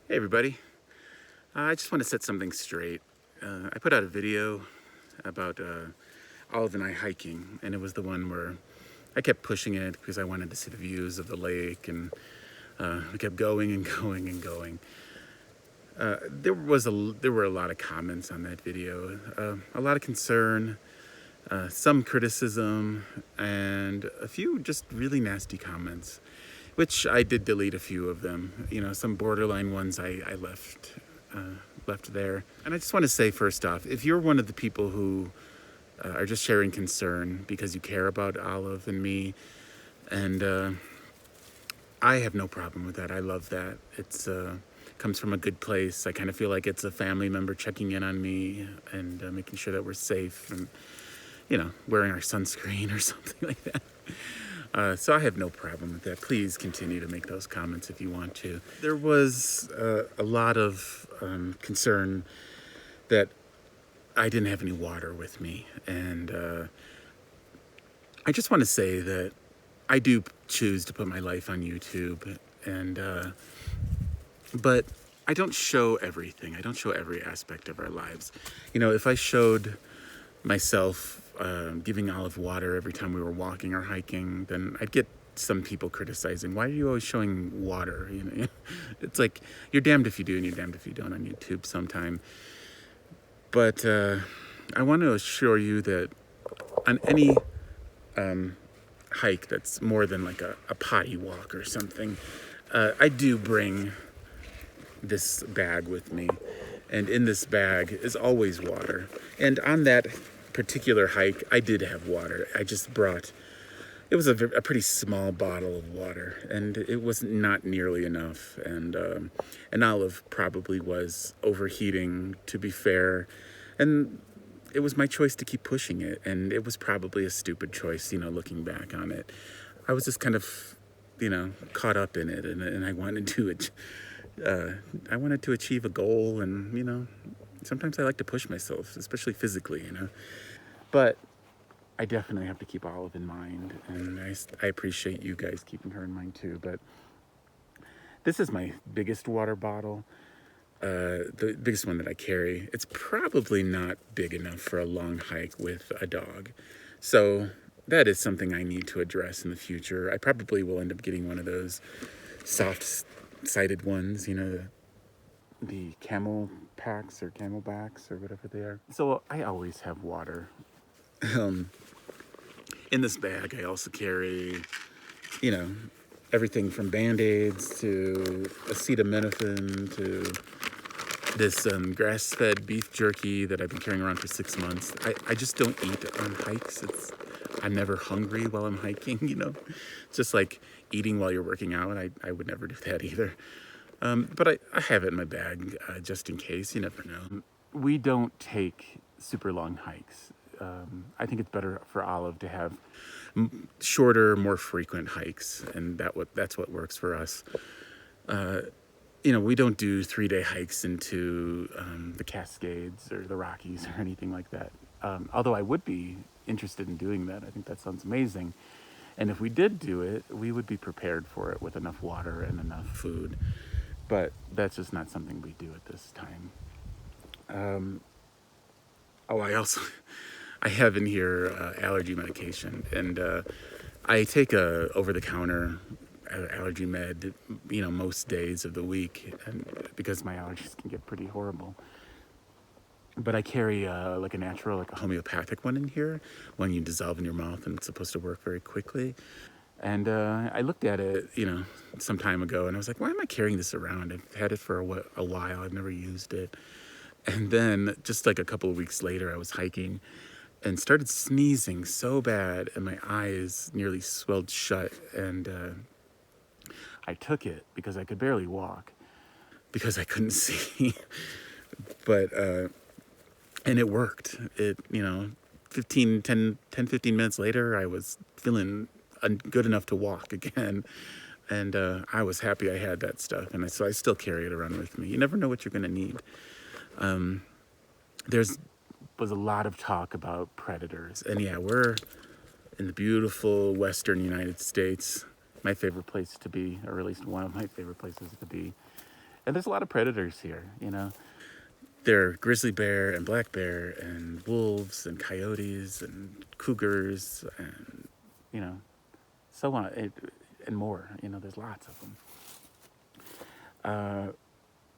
Hey everybody, I just want to set something straight. I put out a video about Olive and I hiking, and it was the one where I kept pushing it because I wanted to see the views of the lake, and we kept going and going and going. There were a lot of comments on that video, a lot of concern, some criticism, and a few just really nasty comments, which I did delete a few of them. You know, some borderline ones I left there. And I just want to say, first off, if you're one of the people who are just sharing concern because you care about Olive and me, and I have no problem with that. I love that. It's comes from a good place. I kind of feel like it's a family member checking in on me and making sure that we're safe and, you know, wearing our sunscreen or something like that. So I have no problem with that. Please continue to make those comments if you want to. There was a lot of concern that I didn't have any water with me. And I just want to say that I do choose to put my life on YouTube. And but I don't show everything. I don't show every aspect of our lives. You know, if I showed myself giving Olive water every time we were walking or hiking, then I'd get some people criticizing, why are you always showing water? You know, it's like, you're damned if you do and you're damned if you don't on YouTube sometime. But I want to assure you that on any hike that's more than like a potty walk or something, I do bring this bag with me. And in this bag is always water. And on that particular hike, I did have water. I just brought, it was a pretty small bottle of water, and it was not nearly enough. And Olive probably was overheating, to be fair. And it was my choice to keep pushing it. And it was probably a stupid choice, you know, looking back on it. I was just kind of, you know, caught up in it, and I wanted to achieve a goal, and, you know, sometimes I like to push myself, especially physically, you know. But I definitely have to keep Olive in mind, and I appreciate you guys keeping her in mind too. But this is my biggest water bottle, the biggest one that I carry. It's probably not big enough for a long hike with a dog. So that is something I need to address in the future. I probably will end up getting one of those soft-sided ones, you know, the camel packs or camelbacks or whatever they are. So I always have water. In this bag, I also carry, you know, everything from Band-Aids to acetaminophen to this grass-fed beef jerky that I've been carrying around for 6 months. I just don't eat on hikes. I'm never hungry while I'm hiking, you know. It's just like eating while you're working out. I would never do that either. But I have it in my bag just in case. You never know. We don't take super long hikes. I think it's better for Olive to have shorter, more frequent hikes, and that's what works for us. You know, we don't do 3-day hikes into the Cascades or the Rockies or anything like that. Although I would be interested in doing that. I think that sounds amazing. And if we did do it, we would be prepared for it with enough water and enough food. But that's just not something we do at this time. I have in here allergy medication, and I take a over-the-counter allergy med, you know, most days of the week, and because my allergies can get pretty horrible. But I carry like a natural, like a homeopathic one in here, one you dissolve in your mouth, and it's supposed to work very quickly. And I looked at it, you know, some time ago, and I was like, why am I carrying this around? I've had it for a while. I've never used it. And then just like a couple of weeks later, I was hiking and started sneezing so bad, and my eyes nearly swelled shut. And I took it because I could barely walk, because I couldn't see. But, and it worked. It, you know, 15 minutes later, I was feeling good enough to walk again. And I was happy I had that stuff. And so I still carry it around with me. You never know what you're going to need. Was a lot of talk about predators. And yeah, we're in the beautiful western United States. My favorite place to be, or at least one of my favorite places to be. And there's a lot of predators here, you know. There are grizzly bear and black bear and wolves and coyotes and cougars and, you know, so on and more. You know, there's lots of them.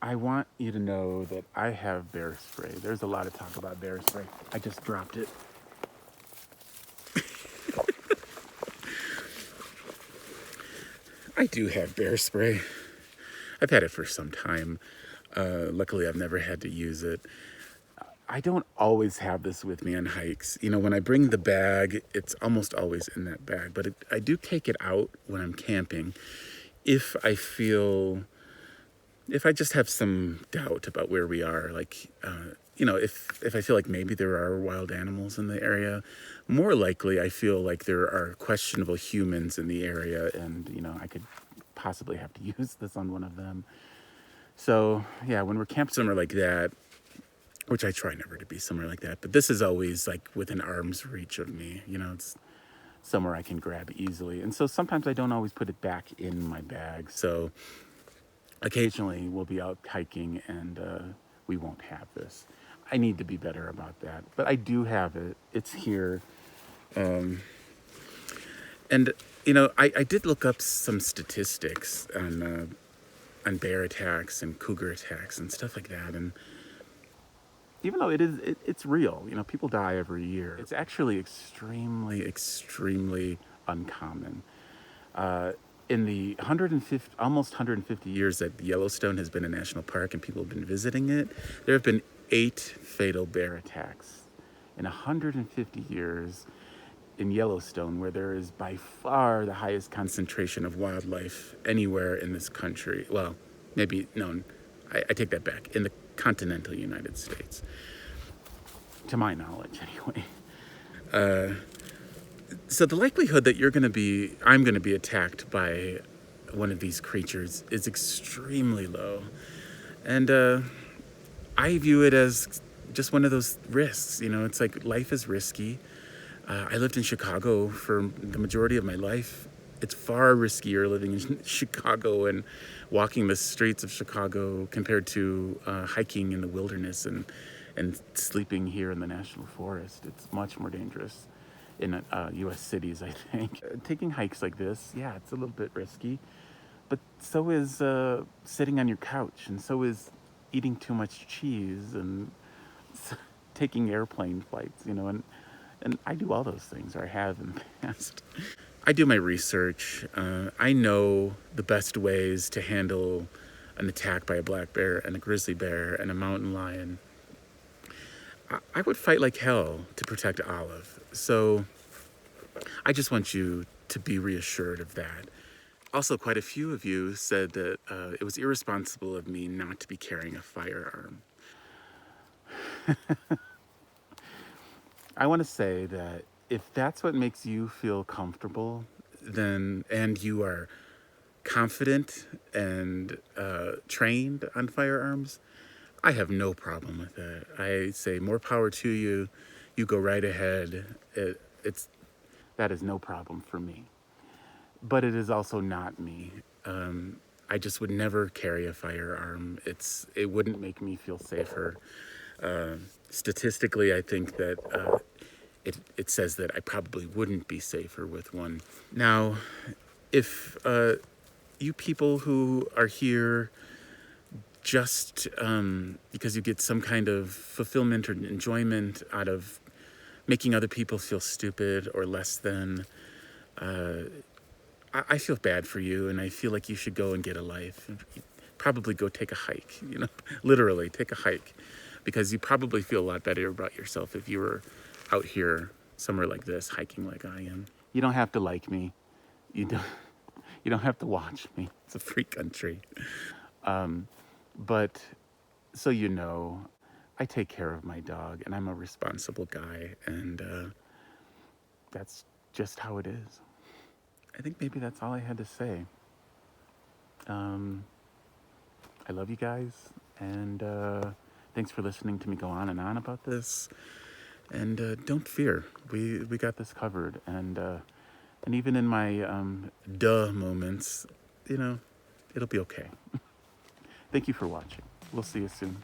I want you to know that I have bear spray. There's a lot of talk about bear spray. I just dropped it. I do have bear spray. I've had it for some time. Luckily, I've never had to use it. I don't always have this with me on hikes. You know, when I bring the bag, it's almost always in that bag. But I do take it out when I'm camping if I just have some doubt about where we are. Like, you know, if I feel like maybe there are wild animals in the area. More likely, I feel like there are questionable humans in the area, and, you know, I could possibly have to use this on one of them. So, yeah, when we're camped somewhere like that, which I try never to be somewhere like that, but this is always like within arm's reach of me, you know, it's somewhere I can grab easily. And so sometimes I don't always put it back in my bag. So occasionally we'll be out hiking and we won't have this. I need to be better about that, but I do have it. It's here. And, you know, I did look up some statistics on bear attacks and cougar attacks and stuff like that. And even though it's real, you know, people die every year, it's actually extremely uncommon. In the almost 150 years that Yellowstone has been a national park and people have been visiting it, there have been 8 fatal bear attacks. In 150 years in Yellowstone, where there is by far the highest concentration of wildlife anywhere in this country. Well, maybe, no, I take that back. In the continental United States, to my knowledge, anyway. So the likelihood that I'm going to be attacked by one of these creatures is extremely low. And I view it as just one of those risks. You know, it's like life is risky. I lived in Chicago for the majority of my life. It's far riskier living in Chicago and walking the streets of Chicago compared to hiking in the wilderness and sleeping here in the national forest. It's much more dangerous in U.S. cities, I think. Taking hikes like this, yeah, it's a little bit risky, but so is sitting on your couch, and so is eating too much cheese and taking airplane flights, you know, and I do all those things, or I have in the past. I do my research. I know the best ways to handle an attack by a black bear and a grizzly bear and a mountain lion. I would fight like hell to protect Olive. So I just want you to be reassured of that. Also, quite a few of you said that it was irresponsible of me not to be carrying a firearm. I want to say that if that's what makes you feel comfortable, then, and you are confident and trained on firearms, I have no problem with that. I say more power to you. You go right ahead. That is no problem for me. But it is also not me. I just would never carry a firearm. It wouldn't make me feel safer. Statistically, I think that it says that I probably wouldn't be safer with one. Now, if you people who are here just because you get some kind of fulfillment or enjoyment out of making other people feel stupid or less than, I feel bad for you, and I feel like you should go and get a life. Probably go take a hike, you know, literally take a hike, because you probably feel a lot better about yourself if you were out here somewhere like this, hiking like I am. You don't have to like me. You don't have to watch me. It's a free country. But so you know, I take care of my dog, and I'm a responsible guy, and that's just how it is. I think maybe that's all I had to say. I love you guys, and thanks for listening to me go on and on about this. And don't fear, we got this covered. And even in my duh moments, you know, it'll be okay. Thank you for watching. We'll see you soon.